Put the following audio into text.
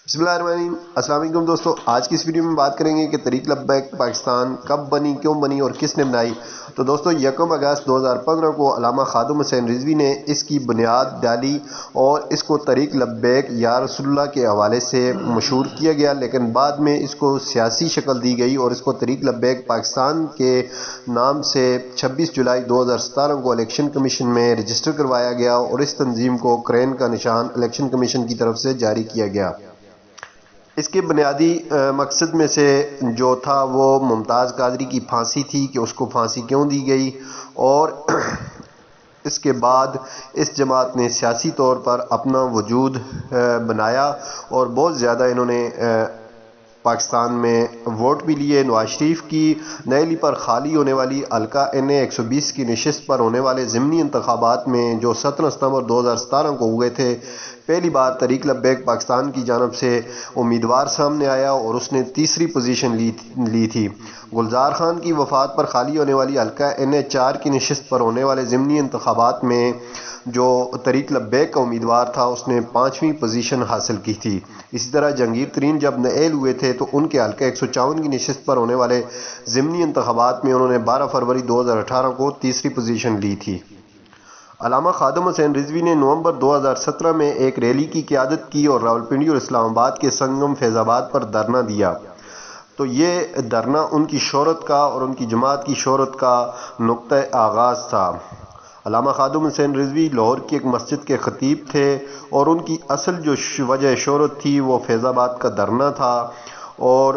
السلام علیکم دوستو، آج کی اس ویڈیو میں بات کریں گے کہ تحریک لبیک پاکستان کب بنی، کیوں بنی اور کس نے بنائی۔ تو دوستو 1 اگست 2015 کو علامہ خادم حسین رضوی نے اس کی بنیاد ڈالی اور اس کو تحریک لبیک یا رسول اللہ کے حوالے سے مشہور کیا گیا، لیکن بعد میں اس کو سیاسی شکل دی گئی اور اس کو تحریک لبیک پاکستان کے نام سے 26 جولائی 2017 کو الیکشن کمیشن میں رجسٹر کروایا گیا اور اس تنظیم کو کرین کا نشان الیکشن کمیشن کی طرف سے جاری کیا گیا۔ اس کے بنیادی مقصد میں سے جو تھا وہ ممتاز قادری کی پھانسی تھی کہ اس کو پھانسی کیوں دی گئی، اور اس کے بعد اس جماعت نے سیاسی طور پر اپنا وجود بنایا اور بہت زیادہ انہوں نے پاکستان میں ووٹ بھی لیے۔ نواز شریف کی نئی پر خالی ہونے والی حلقہ NA 120 کی نشست پر ہونے والے ضمنی انتخابات میں جو 17 ستمبر 2017 کو ہوئے تھے، پہلی بار تحریک لبیک پاکستان کی جانب سے امیدوار سامنے آیا اور اس نے تیسری پوزیشن لی تھی۔ گلزار خان کی وفات پر خالی ہونے والی حلقہ NA 4 کی نشست پر ہونے والے ضمنی انتخابات میں جو تحریک لبیک کا امیدوار تھا اس نے 5ویں پوزیشن حاصل کی تھی۔ اسی طرح جہانگیر ترین جب نائل ہوئے تھے تو ان کے حلقہ 154 کی نشست پر ہونے والے ضمنی انتخابات میں انہوں نے 12 فروری 2018 کو تیسری پوزیشن لی تھی۔ علامہ خادم حسین رضوی نے نومبر 2017 میں ایک ریلی کی قیادت کی اور راولپنڈی اور اسلام آباد کے سنگم فیض آباد پر دھرنا دیا۔ تو یہ دھرنا ان کی شہرت کا اور ان کی جماعت کی شہرت کا نقطہ آغاز تھا۔ علامہ خادم حسین رضوی لاہور کی ایک مسجد کے خطیب تھے اور ان کی اصل جو وجہ شہرت تھی وہ فیض آباد کا دھرنا تھا، اور